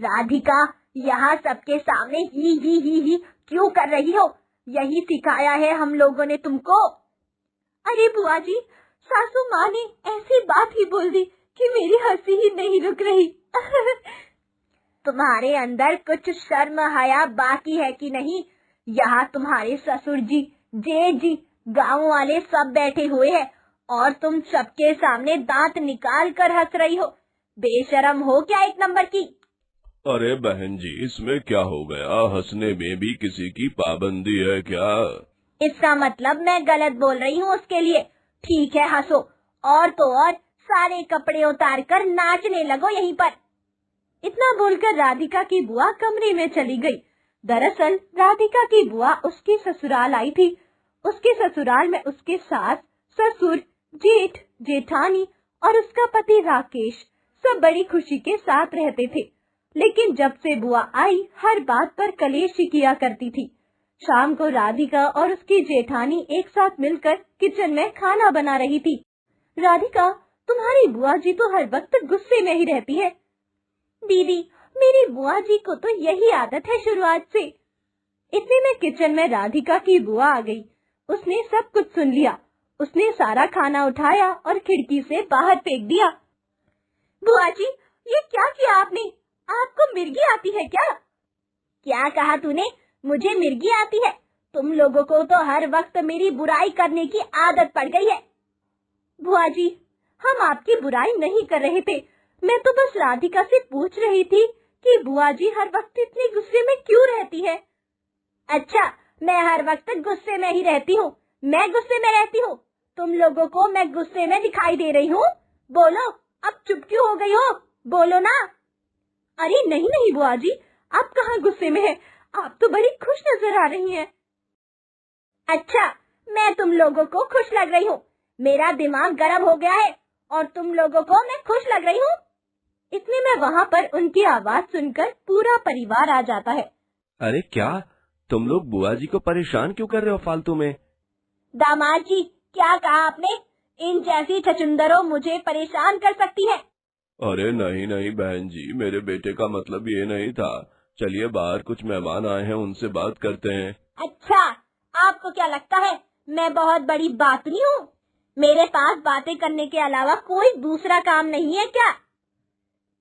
राधिका, यहाँ सबके सामने ही क्यों कर रही हो? यही सिखाया है हम लोगों ने तुमको? अरे बुआ जी, सासू माँ ने ऐसी बात ही बोल दी कि मेरी हंसी ही नहीं रुक रही। तुम्हारे अंदर कुछ शर्म हया बाकी है कि नहीं? यहाँ तुम्हारे ससुर जी, जेठ जी, गाँव वाले सब बैठे हुए हैं और तुम सबके सामने दांत निकाल कर हंस रही हो। बेशरम हो क्या एक नंबर की? अरे बहन जी, इसमें क्या हो गया? हंसने में भी किसी की पाबंदी है क्या? इसका मतलब मैं गलत बोल रही हूँ उसके लिए? ठीक है, हंसो, और तो और सारे कपड़े उतार कर नाचने लगो यहीं पर। इतना बोलकर राधिका की बुआ कमरे में चली गई। दरअसल राधिका की बुआ उसके ससुराल आई थी। उसके ससुराल में उसके सास, ससुर, जेठ, जेठानी और उसका पति राकेश सब बड़ी खुशी के साथ रहते थे। लेकिन जब से बुआ आई, हर बात पर कलेश ही किया करती थी। शाम को राधिका और उसकी जेठानी एक साथ मिलकर किचन में खाना बना रही थी। राधिका, तुम्हारी बुआ जी तो हर वक्त गुस्से में ही रहती है। दीदी, मेरी बुआ जी को तो यही आदत है शुरुआत से। इतने में किचन में राधिका की बुआ आ गई। उसने सब कुछ सुन लिया। उसने सारा खाना उठाया और खिड़की से बाहर फेंक दिया। बुआ जी, ये क्या किया आपने? आपको मिर्गी आती है क्या? क्या कहा तूने? मुझे मिर्गी आती है? तुम लोगों को तो हर वक्त मेरी बुराई करने की आदत पड़ गई है। बुआ जी, हम आपकी बुराई नहीं कर रहे थे। मैं तो बस राधिका से पूछ रही थी कि बुआ जी हर वक्त इतने गुस्से में क्यों रहती है। अच्छा, मैं हर वक्त गुस्से में ही रहती हूँ? मैं गुस्से में रहती हूँ? तुम लोगों को मैं गुस्से में दिखाई दे रही हूँ? बोलो, अब चुप क्यों हो गई हो? बोलो ना। अरे नहीं नहीं बुआ जी, आप कहाँ गुस्से में हैं? आप तो बड़ी खुश नजर आ रही हैं। अच्छा, मैं तुम लोगों को खुश लग रही हूँ? मेरा दिमाग गर्म हो गया है और तुम लोगों को मैं खुश लग रही हूँ? इतने में वहाँ पर उनकी आवाज सुनकर पूरा परिवार आ जाता है। अरे क्या तुम लोग बुआ जी को परेशान क्यों कर रहे हो फालतू में? दामाद जी, क्या कहा आपने? इन जैसी छछुंदरों मुझे परेशान कर सकती है? अरे नहीं नहीं बहन जी, मेरे बेटे का मतलब ये नहीं था। चलिए, बाहर कुछ मेहमान आए हैं, उनसे बात करते हैं। अच्छा, आपको क्या लगता है मैं बहुत बड़ी बातनी हूँ? मेरे पास बातें करने के अलावा कोई दूसरा काम नहीं है क्या?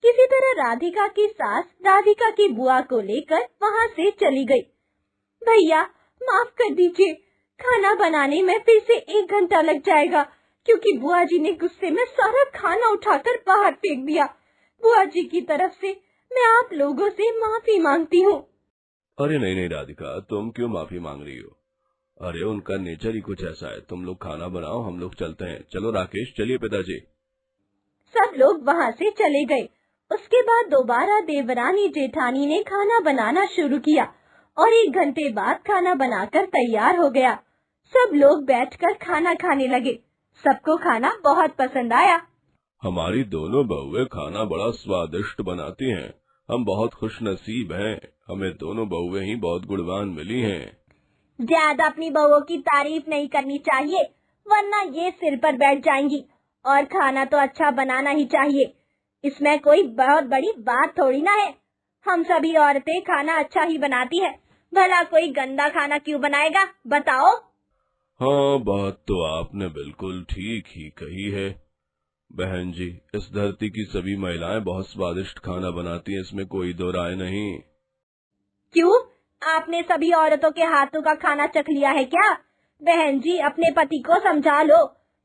किसी तरह राधिका की सास राधिका की बुआ को लेकर वहाँ से चली गई। भैया, माफ कर दीजिए, खाना बनाने में फिर से 1 घंटा लग जाएगा क्योंकि बुआ जी ने गुस्से में सारा खाना उठाकर बाहर फेंक दिया। बुआ जी की तरफ से मैं आप लोगों से माफी मांगती हूँ। अरे नहीं नहीं राधिका, तुम क्यों माफी मांग रही हो? अरे उनका नेचर ही कुछ ऐसा है। तुम लोग खाना बनाओ, हम लोग चलते हैं। चलो राकेश, चलिए पिताजी। सब लोग वहाँ से चले गए। उसके बाद दोबारा देवरानी जेठानी ने खाना बनाना शुरू किया और 1 घंटे बाद खाना बनाकर तैयार हो गया। सब लोग बैठकर खाना खाने लगे। सबको खाना बहुत पसंद आया। हमारी दोनों बहुएं खाना बड़ा स्वादिष्ट बनाती हैं। हम बहुत खुश नसीब हैं। हमें दोनों बहुएं ही बहुत गुणवान मिली हैं। ज्यादा अपनी बहुओं की तारीफ नहीं करनी चाहिए, वरना ये सिर पर बैठ जाएंगी। और खाना तो अच्छा बनाना ही चाहिए, इसमें कोई बहुत बड़ी बात थोड़ी ना है। हम सभी औरतें खाना अच्छा ही बनाती है, भला कोई गंदा खाना क्यों बनाएगा, बताओ? हाँ, बात तो आपने बिल्कुल ठीक ही कही है बहन जी। इस धरती की सभी महिलाएं बहुत स्वादिष्ट खाना बनाती हैं, इसमें कोई दो राय नहीं। क्यों, आपने सभी औरतों के हाथों का खाना चख लिया है क्या? बहन जी, अपने पति को समझा लो।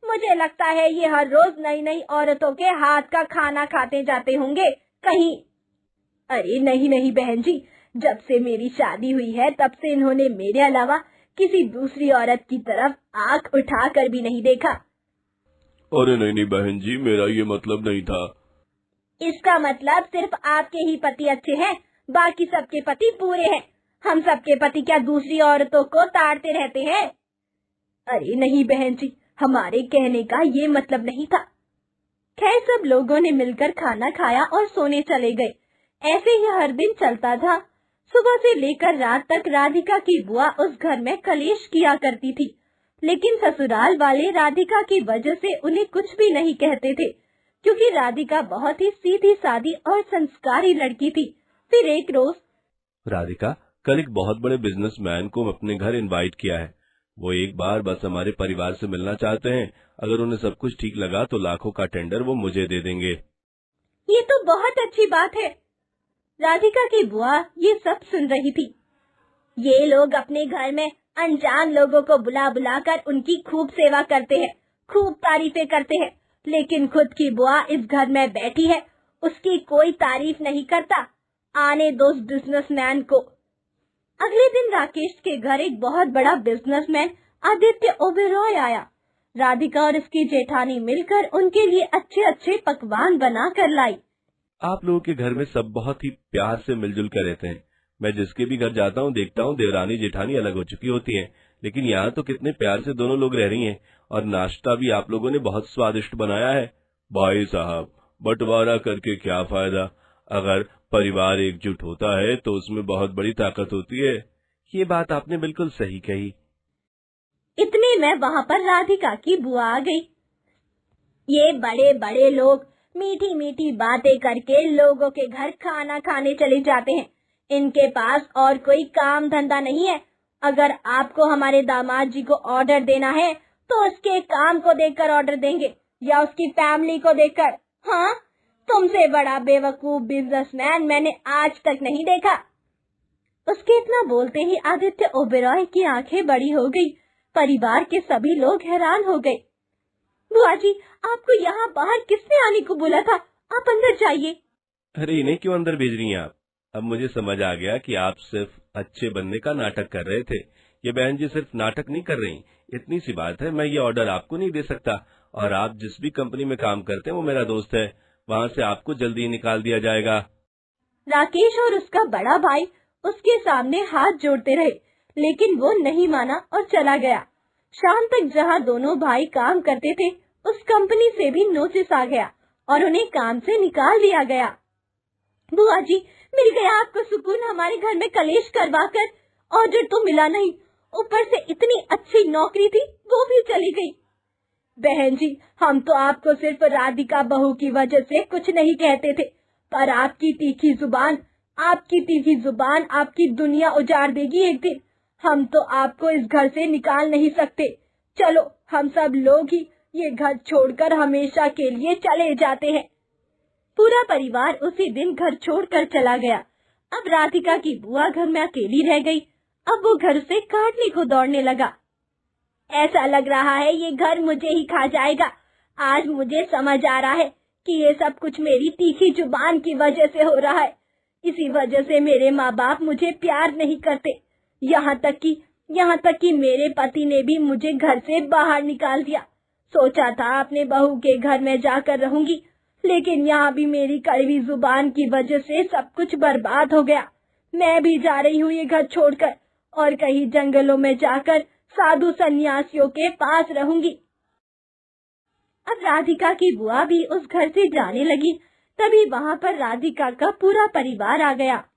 मुझे लगता है ये हर रोज नई नई औरतों के हाथ का खाना खाते जाते होंगे कहीं। अरे नहीं नहीं बहन जी, जब से मेरी शादी हुई है तब से इन्होंने मेरे अलावा किसी दूसरी औरत की तरफ आंख उठाकर भी नहीं देखा। अरे नहीं नहीं बहन जी, मेरा ये मतलब नहीं था। इसका मतलब सिर्फ आपके ही पति अच्छे हैं, बाकी सबके पति बुरे हैं। हम सबके पति क्या दूसरी औरतों को ताड़ते रहते हैं? अरे नहीं बहन जी, हमारे कहने का ये मतलब नहीं था। खैर, सब लोगों ने मिलकर खाना खाया और सोने चले गए। ऐसे ही हर दिन चलता था। सुबह से लेकर रात तक राधिका की बुआ उस घर में कलेश किया करती थी, लेकिन ससुराल वाले राधिका की वजह से उन्हें कुछ भी नहीं कहते थे, क्योंकि राधिका बहुत ही सीधी सादी और संस्कारी लड़की थी। फिर एक रोज राधिका, कल एक बहुत बड़े बिजनेसमैन को अपने घर इनवाइट किया है। वो एक बार बस हमारे परिवार से मिलना चाहते हैं। अगर उन्हें सब कुछ ठीक लगा तो लाखों का टेंडर वो मुझे दे देंगे। ये तो बहुत अच्छी बात है। राधिका की बुआ ये सब सुन रही थी। ये लोग अपने घर में अनजान लोगों को बुला बुलाकर उनकी खूब सेवा करते हैं, खूब तारीफें करते हैं, लेकिन खुद की बुआ इस घर में बैठी है, उसकी कोई तारीफ नहीं करता। आने दो उस बिजनेसमैन को। अगले दिन राकेश के घर एक बहुत बड़ा बिजनेसमैन आदित्य ओबेरॉय आया। राधिका और उसकी जेठानी मिलकर उनके लिए अच्छे अच्छे पकवान बना कर लाई। आप लोगों के घर में सब बहुत ही प्यार से मिलजुल कर रहते हैं। मैं जिसके भी घर जाता हूँ देखता हूँ देवरानी जेठानी अलग हो चुकी होती हैं, लेकिन यहाँ तो कितने प्यार से दोनों लोग रह रही हैं। और नाश्ता भी आप लोगों ने बहुत स्वादिष्ट बनाया है। भाई साहब, बंटवारा करके क्या फायदा? अगर परिवार एकजुट होता है तो उसमें बहुत बड़ी ताकत होती है। ये बात आपने बिल्कुल सही कही। इतने में वहाँ पर राधिका की बुआ आ गई। ये बड़े बड़े लोग मीठी मीठी बातें करके लोगों के घर खाना खाने चले जाते हैं। इनके पास और कोई काम धंधा नहीं है। अगर आपको हमारे दामाद जी को ऑर्डर देना है तो उसके काम को देखकर ऑर्डर देंगे या उसकी फैमिली को देखकर। हाँ, तुमसे बड़ा बेवकूफ बिजनेसमैन मैंने आज तक नहीं देखा। उसके इतना बोलते ही आदित्य ओबेरॉय की आंखें बड़ी हो गई। परिवार के सभी लोग हैरान हो गए। बुआ जी, आपको यहाँ बाहर किसने आने को बोला था? आप अंदर जाइए। अरे इन्हें क्यों अंदर भेज रही हैं आप? अब मुझे समझ आ गया कि आप सिर्फ अच्छे बनने का नाटक कर रहे थे। ये बहन जी सिर्फ नाटक नहीं कर रही। इतनी सी बात है, मैं ये ऑर्डर आपको नहीं दे सकता, और आप जिस भी कंपनी में काम करते हैं वो मेरा दोस्त है। वहाँ से आपको जल्दी ही निकाल दिया जाएगा। राकेश और उसका बड़ा भाई उसके सामने हाथ जोड़ते रहे, लेकिन वो नहीं माना और चला गया। शाम तक जहाँ दोनों भाई काम करते थे उस कंपनी से भी नोटिस आ गया और उन्हें काम से निकाल दिया गया। बुआ जी, मिल गया आपको सुकून हमारे घर में कलेश करवाकर। ऑर्डर तो मिला नहीं, ऊपर से इतनी अच्छी नौकरी थी वो भी चली गई। बहन जी, हम तो आपको सिर्फ राधिका बहू की वजह से कुछ नहीं कहते थे, पर आपकी तीखी जुबान आपकी दुनिया उजाड़ देगी एक दिन। हम तो आपको इस घर से निकाल नहीं सकते। चलो, हम सब लोग ही ये घर छोड़कर हमेशा के लिए चले जाते हैं। पूरा परिवार उसी दिन घर छोड़कर चला गया। अब राधिका की बुआ घर में अकेली रह गई। अब वो घर से काटने को दौड़ने लगा। ऐसा लग रहा है ये घर मुझे ही खा जाएगा। आज मुझे समझ आ रहा है कि ये सब कुछ मेरी तीखी जुबान की वजह से हो रहा है। इसी वजह से मेरे माँ बाप मुझे प्यार नहीं करते। यहाँ तक कि मेरे पति ने भी मुझे घर से बाहर निकाल दिया। सोचा था अपने बहू के घर में जाकर रहूंगी, लेकिन यहाँ भी मेरी कड़वी जुबान की वजह से सब कुछ बर्बाद हो गया। मैं भी जा रही हूँ ये घर छोड़कर, और कहीं जंगलों में जाकर साधु सन्यासियों के पास रहूंगी। अब राधिका की बुआ भी उस घर से जाने लगी। तभी वहाँ पर राधिका का पूरा परिवार आ गया।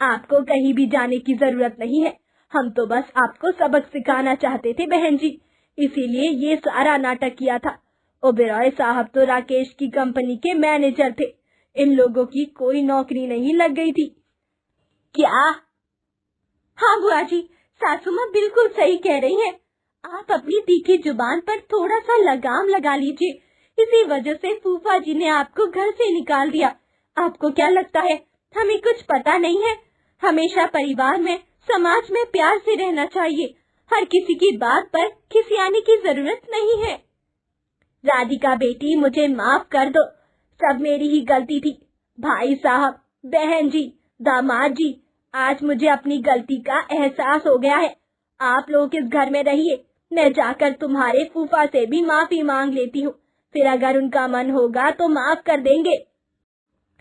आपको कहीं भी जाने की जरूरत नहीं है। हम तो बस आपको सबक सिखाना चाहते थे बहन जी, इसीलिए ये सारा नाटक किया था। ओबेरॉय साहब तो राकेश की कंपनी के मैनेजर थे। इन लोगों की कोई नौकरी नहीं लग गई थी। क्या? हाँ बुआ जी, सासू माँ बिल्कुल सही कह रही हैं। आप अपनी तीखी जुबान पर थोड़ा सा लगाम लगा लीजिए। इसी वजह से फूफा जी ने आपको घर से निकाल दिया। आपको क्या लगता है हमें कुछ पता नहीं है? हमेशा परिवार में, समाज में प्यार से रहना चाहिए। हर किसी की बात पर खिसियाने की जरूरत नहीं है। राधिका बेटी, मुझे माफ कर दो, सब मेरी ही गलती थी। भाई साहब, बहन जी, दामाद जी, आज मुझे अपनी गलती का एहसास हो गया है। आप लोग इस घर में रहिए, मैं जाकर तुम्हारे फूफा से भी माफी मांग लेती हूँ। फिर अगर उनका मन होगा तो माफ कर देंगे।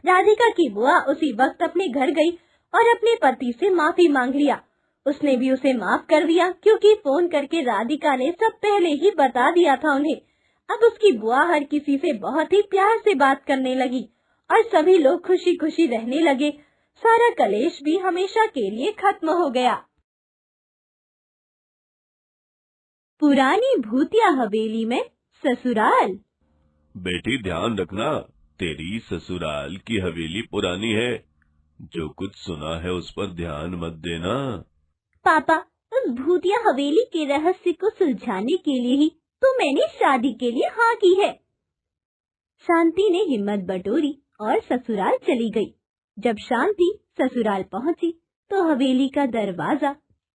राधिका की बुआ उसी वक्त अपने घर गई और अपने पति से माफी मांग लिया। उसने भी उसे माफ कर दिया, क्योंकि फोन करके राधिका ने सब पहले ही बता दिया था उन्हें। अब उसकी बुआ हर किसी से बहुत ही प्यार से बात करने लगी और सभी लोग खुशी खुशी रहने लगे। सारा कलेश भी हमेशा के लिए खत्म हो गया। पुरानी भूतिया हवेली में ससुराल। बेटी ध्यान रखना, तेरी ससुराल की हवेली पुरानी है। जो कुछ सुना है उस पर ध्यान मत देना। पापा, उस भूतिया हवेली के रहस्य को सुलझाने के लिए ही तो मैंने शादी के लिए हाँ की है। शांति ने हिम्मत बटोरी और ससुराल चली गई। जब शांति ससुराल पहुंची तो हवेली का दरवाजा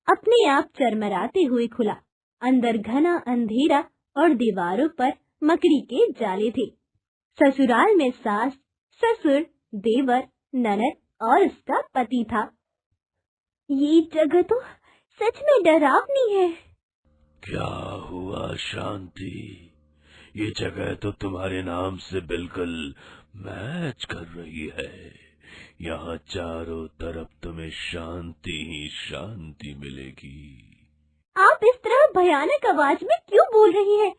अपने आप चरमराते हुए खुला। अंदर घना अंधेरा और दीवारों पर मकड़ी के जाले थे। ससुराल में सास, ससुर, देवर, ननद और उसका पति था। ये जगह तो सच में डरावनी है। क्या हुआ शांति? ये जगह तो तुम्हारे नाम से बिल्कुल मैच कर रही है। यहाँ चारों तरफ तुम्हें शांति ही शांति मिलेगी। आप इस तरह भयानक आवाज में क्यों बोल रही हैं?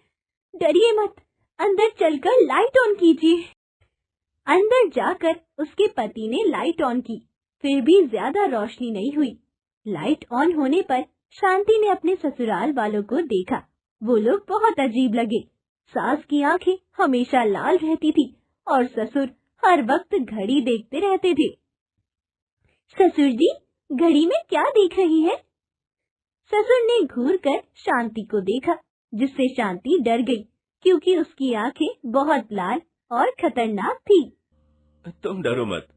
डरिए मत, अंदर चलकर लाइट ऑन कीजिए। अंदर जाकर उसके पति ने लाइट ऑन की, फिर भी ज्यादा रोशनी नहीं हुई। लाइट ऑन होने पर शांति ने अपने ससुराल वालों को देखा। वो लोग बहुत अजीब लगे। सास की आंखें हमेशा लाल रहती थी और ससुर हर वक्त घड़ी देखते रहते थे। ससुर जी, घड़ी में क्या देख रही है? ससुर ने घूरकर शांति को देखा, जिससे शांति डर गई क्योंकि उसकी आंखें बहुत लाल और खतरनाक थी। तुम डरो मत,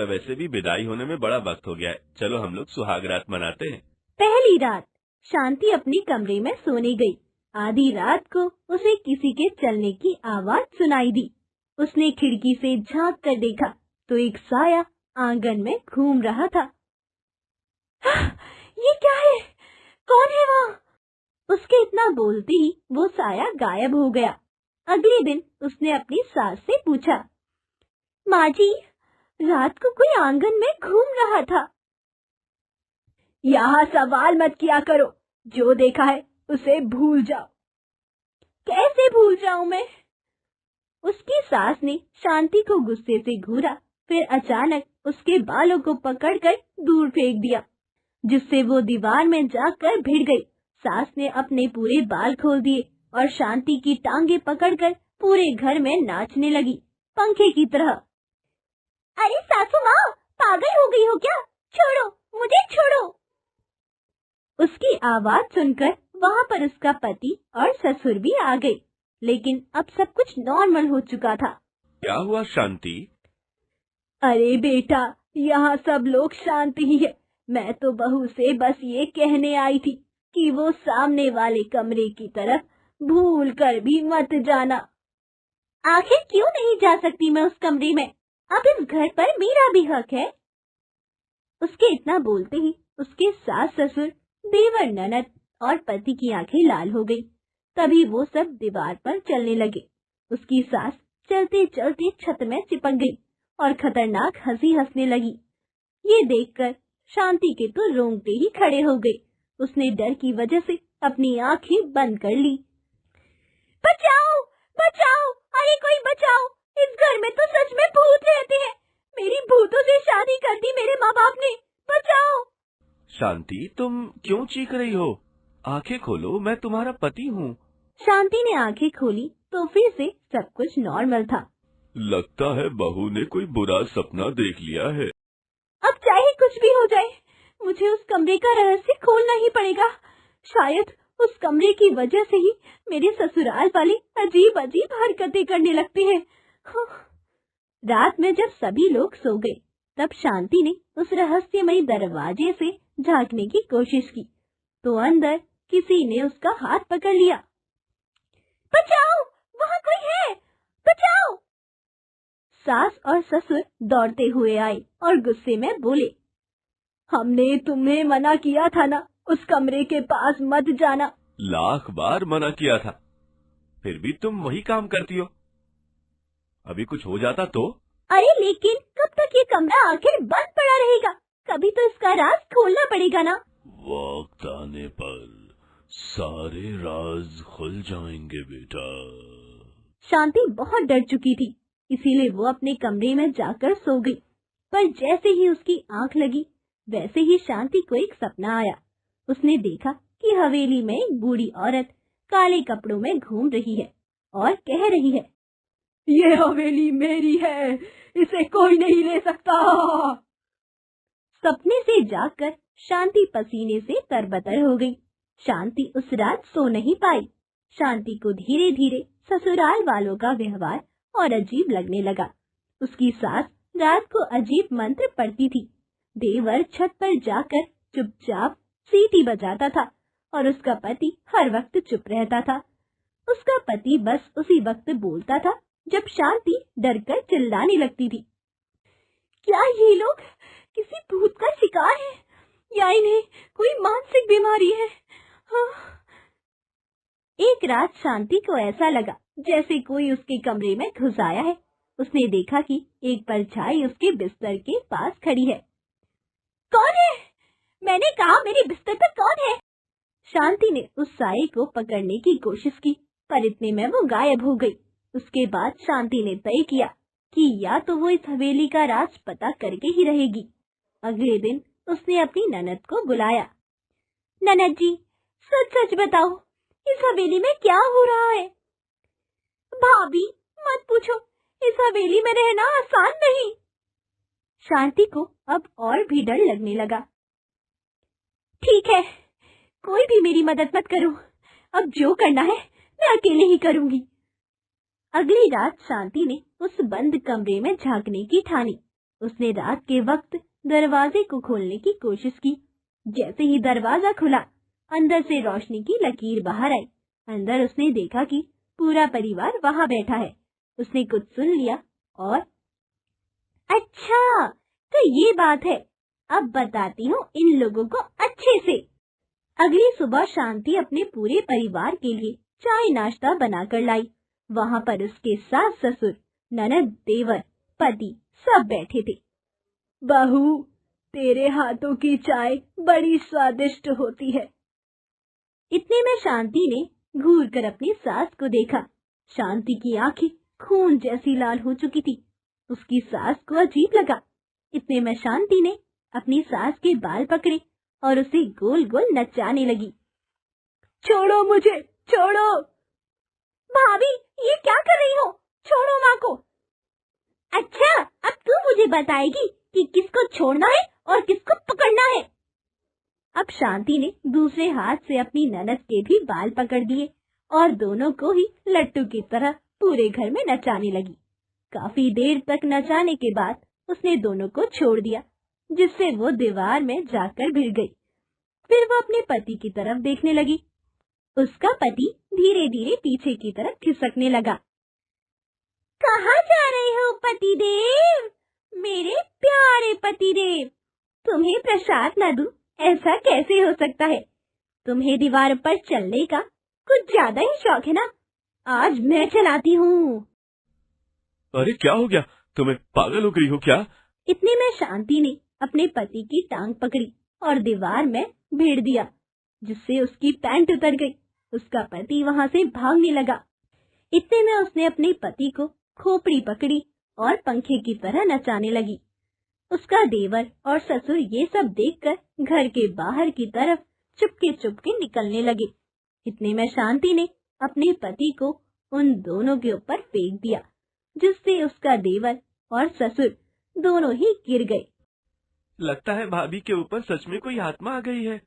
वैसे भी विदाई होने में बड़ा वक्त हो गया है। चलो हम लोग सुहाग रात मनाते हैं। पहली रात शांति अपने कमरे में सोने गई। आधी रात को उसे किसी के चलने की आवाज सुनाई दी। उसने खिड़की से झांक कर देखा तो एक साया आंगन में घूम रहा था। ये क्या है? कौन है वहाँ? उसके इतना बोलते ही वो साया गायब हो गया। अगले दिन उसने अपनी सास से पूछा, माँ जी, रात को कोई आंगन में घूम रहा था। यहाँ सवाल मत किया करो, जो देखा है उसे भूल जाओ। कैसे भूल जाऊं मैं? उसकी सास ने शांति को गुस्से से घूरा, फिर अचानक उसके बालों को पकड़कर दूर फेंक दिया, जिससे वो दीवार में जाकर भिड़ गई। सास ने अपने पूरे बाल खोल दिए और शांति की टांगे पकड़कर पूरे घर में नाचने लगी, पंखे की तरह। अरे सासू माँ, पागल हो गई हो क्या? छोड़ो मुझे, छोड़ो। उसकी आवाज सुनकर वहाँ पर उसका पति और ससुर भी आ गए, लेकिन अब सब कुछ नॉर्मल हो चुका था। क्या हुआ शांति? अरे बेटा, यहाँ सब लोग शांत ही है। मैं तो बहू से बस ये कहने आई थी कि वो सामने वाले कमरे की तरफ भूल कर भी मत जाना। आखिर क्यों नहीं जा सकती मैं उस कमरे में? अब इस घर पर मेरा भी हक है। उसके इतना बोलते ही उसके सास, ससुर, देवर, ननद और पति की आंखें लाल हो गई। तभी वो सब दीवार पर चलने लगे। उसकी सास चलते चलते छत में चिपक गई और खतरनाक हंसी हंसने लगी। ये देखकर शांति के तो रोंगटे ही खड़े हो गए। उसने डर की वजह से अपनी आंखें बंद कर ली। बचाओ, बचाओ, अरे कोई बचाओ, इस घर में तो सच में भूत रहते हैं। मेरी भूतों से शादी कर दी मेरे माँ बाप ने, बचाओ। शांति, तुम क्यों चीख रही हो? आंखें खोलो, मैं तुम्हारा पति हूँ। शांति ने आंखें खोली तो फिर से सब कुछ नॉर्मल था। लगता है बहू ने कोई बुरा सपना देख लिया है। अब चाहे कुछ भी हो जाए, मुझे उस कमरे का रहस्य खोलना ही पड़ेगा। शायद उस कमरे की वजह से ही मेरे ससुराल वाले अजीब अजीब हरकतें करने लगते हैं। रात में जब सभी लोग सो गए, तब शांति ने उस रहस्यमयी दरवाजे से झांकने की कोशिश की, तो अंदर किसी ने उसका हाथ पकड़ लिया। बचाओ, वहाँ कोई है, बचाओ। सास और ससुर दौड़ते हुए आए और गुस्से में बोले, हमने तुम्हें मना किया था ना, उस कमरे के पास मत जाना। लाख बार मना किया था, फिर भी तुम वही काम करती हो। अभी कुछ हो जाता तो? अरे लेकिन कब तक ये कमरा आखिर बंद पड़ा रहेगा? कभी तो इसका राज खोलना पड़ेगा ना। वक्त आने पर सारे राज खुल जाएंगे बेटा। शांति बहुत डर चुकी थी, इसीलिए वो अपने कमरे में जाकर सो गई। पर जैसे ही उसकी आंख लगी, वैसे ही शांति को एक सपना आया। उसने देखा कि हवेली में एक बूढ़ी औरत काले कपड़ों में घूम रही है और कह रही है, ये हवेली मेरी है, इसे कोई नहीं ले सकता। सपने से जागकर शांति पसीने से तरबतर हो गई। शांति उस रात सो नहीं पाई। शांति को धीरे धीरे ससुराल वालों का व्यवहार और अजीब लगने लगा। उसकी सास रात को अजीब मंत्र पढ़ती थी। देवर छत पर जाकर चुपचाप सीटी बजाता था और उसका पति हर वक्त चुप रहता था। उसका पति बस उसी वक्त बोलता था जब शांति डरकर चिल्लाने लगती थी। क्या ये लोग किसी भूत का शिकार है या इन्हें कोई मानसिक बीमारी है? हाँ। एक रात शांति को ऐसा लगा जैसे कोई उसके कमरे में घुस आया है। उसने देखा कि एक परछाई उसके बिस्तर के पास खड़ी है। कौन है? मैंने कहा मेरे बिस्तर पर कौन है? शांति ने उस साये को पकड़ने की कोशिश की, पर इतने में वो गायब हो गई। उसके बाद शांति ने तय किया कि या तो वो इस हवेली का राज पता करके ही रहेगी। अगले दिन उसने अपनी ननद को बुलाया। ननद जी, सच सच बताओ, इस हवेली में क्या हो रहा है? भाभी मत पूछो, इस हवेली में रहना आसान नहीं। शांति को अब और भी डर लगने लगा। ठीक है, कोई भी मेरी मदद मत करो। अब जो करना है मैं अकेले ही करूंगी। अगली रात शांति ने उस बंद कमरे में झांकने की ठानी। उसने रात के वक्त दरवाजे को खोलने की कोशिश की। जैसे ही दरवाजा खुला, अंदर से रोशनी की लकीर बाहर आई। अंदर उसने देखा कि पूरा परिवार वहां बैठा है। उसने कुछ सुन लिया और अच्छा, तो ये बात है, अब बताती हूँ इन लोगों को अच्छे से। अगली सुबह शांति अपने पूरे परिवार के लिए चाय नाश्ता बनाकर लाई। वहाँ पर उसके सास ससुर, ननद, देवर, पति सब बैठे थे। बहू, तेरे हाथों की चाय बड़ी स्वादिष्ट होती है। इतने में शांति ने घूर कर अपनी सास को देखा। शांति की आंखें खून जैसी लाल हो चुकी थी। उसकी सास को अजीब लगा। इतने में शांति ने अपनी सास के बाल पकड़े और उसे गोल गोल नचाने लगी। छोड़ो मुझे, छोड़ो। भाभी, ये क्या कर रही हो? छोड़ो माँ को। अच्छा, अब तू मुझे बताएगी कि किसको छोड़ना है और किसको पकड़ना है। अब शांति ने दूसरे हाथ से अपनी ननद के भी बाल पकड़ दिए और दोनों को ही लट्टू की तरह पूरे घर में नचाने लगी। काफी देर तक नचाने के बाद उसने दोनों को छोड़ दिया, जिससे वो दीवार में जाकर भिड़ गई। फिर वो अपने पति की तरफ देखने लगी। उसका पति धीरे धीरे पीछे की तरफ खिसकने लगा। कहाँ जा रहे हो पति देव? मेरे प्यारे पति देव, तुम्हें प्रसाद न दूं, ऐसा कैसे हो सकता है? तुम्हें दीवार पर चलने का कुछ ज्यादा ही शौक है ना? आज मैं चलाती हूँ। अरे क्या हो गया? तुम्हें पागल हो गई हो क्या? इतने में शांति ने अपने पति की टांग पकड़ी और दीवार में भीड़ दिया, जिससे उसकी पैंट उतर गई। उसका पति वहाँ से भागने लगा। इतने में उसने अपने पति को खोपड़ी पकड़ी और पंखे की तरह नचाने लगी। उसका देवर और ससुर ये सब देखकर घर के बाहर की तरफ चुपके चुपके निकलने लगे। इतने में शांति ने अपने पति को उन दोनों के ऊपर फेंक दिया, जिससे उसका देवर और ससुर दोनों ही गिर गए। लगता है भाभी के ऊपर सच में कोई आत्मा आ गई है।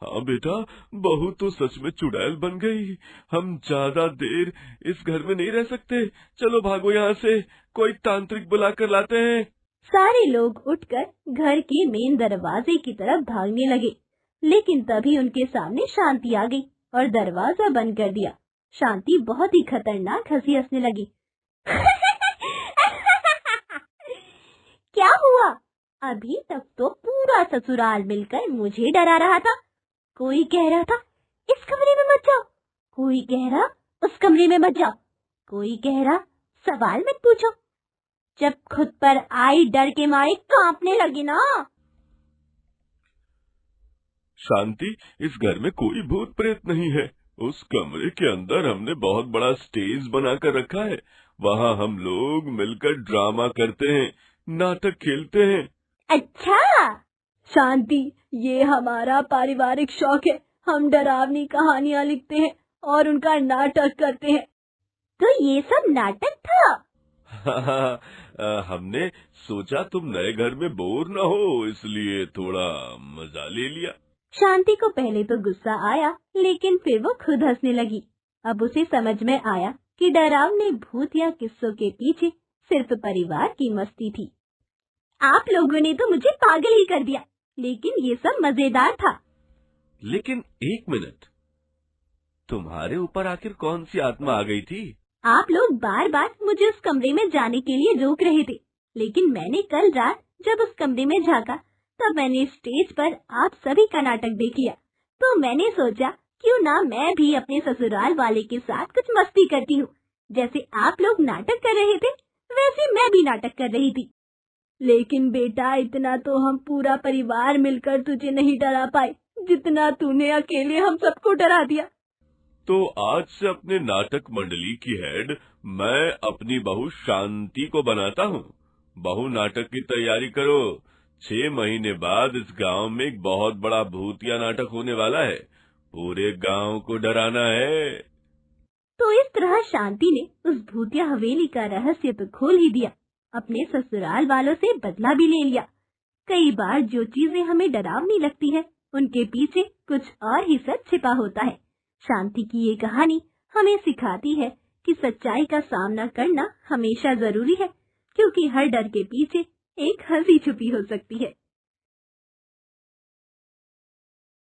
हाँ बेटा, बहू तो सच में चुड़ैल बन गई। हम ज्यादा देर इस घर में नहीं रह सकते। चलो भागो यहाँ से, कोई तांत्रिक बुलाकर लाते हैं। सारे लोग उठकर घर के मेन दरवाजे की तरफ भागने लगे, लेकिन तभी उनके सामने शांति आ गई और दरवाजा बंद कर दिया। शांति बहुत ही खतरनाक हंसी हंसने लगी। क्या हुआ? अभी तक तो पूरा ससुराल मिलकर मुझे डरा रहा था। कोई कह रहा था इस कमरे में मत जाओ, कोई कह रहा उस कमरे में मत जाओ, कोई कह रहा सवाल मत पूछो। जब खुद पर आई डर के मारे कांपने लगी ना। शांति, इस घर में कोई भूत प्रेत नहीं है। उस कमरे के अंदर हमने बहुत बड़ा स्टेज बनाकर रखा है। वहाँ हम लोग मिलकर ड्रामा करते हैं, नाटक खेलते हैं। अच्छा शांति, ये हमारा पारिवारिक शौक है। हम डरावनी कहानियाँ लिखते हैं और उनका नाटक करते हैं। तो ये सब नाटक था? हमने सोचा तुम नए घर में बोर न हो, इसलिए थोड़ा मजा ले लिया। शांति को पहले तो गुस्सा आया, लेकिन फिर वो खुद हंसने लगी। अब उसे समझ में आया कि डरावने भूत या किस्सों के पीछे सिर्फ परिवार की मस्ती थी। आप लोगों ने तो मुझे पागल ही कर दिया, लेकिन ये सब मजेदार था। लेकिन एक मिनट, तुम्हारे ऊपर आखिर कौन सी आत्मा आ गई थी? आप लोग बार बार मुझे उस कमरे में जाने के लिए रोक रहे थे, लेकिन मैंने कल रात जब उस कमरे में झांका तब मैंने स्टेज पर आप सभी का नाटक देख लिया। तो मैंने सोचा क्यों ना मैं भी अपने ससुराल वाले के साथ कुछ मस्ती करती हूँ। जैसे आप लोग नाटक कर रहे थे वैसे मैं भी नाटक कर रही थी। लेकिन बेटा, इतना तो हम पूरा परिवार मिलकर तुझे नहीं डरा पाए जितना तूने अकेले हम सबको डरा दिया। तो आज से अपने नाटक मंडली की हेड मैं अपनी बहू शांति को बनाता हूँ। बहू, नाटक की तैयारी करो। 6 महीने बाद इस गांव में एक बहुत बड़ा भूतिया नाटक होने वाला है। पूरे गांव को डराना है। तो इस तरह शांति ने उस भूतिया हवेली का रहस्य तो खोल ही दिया, अपने ससुराल वालों से बदला भी ले लिया। कई बार जो चीजें हमें डरावनी लगती है उनके पीछे कुछ और ही सच छिपा होता है। शांति की ये कहानी हमें सिखाती है कि सच्चाई का सामना करना हमेशा जरूरी है, क्योंकि हर डर के पीछे एक हंसी छुपी हो सकती है।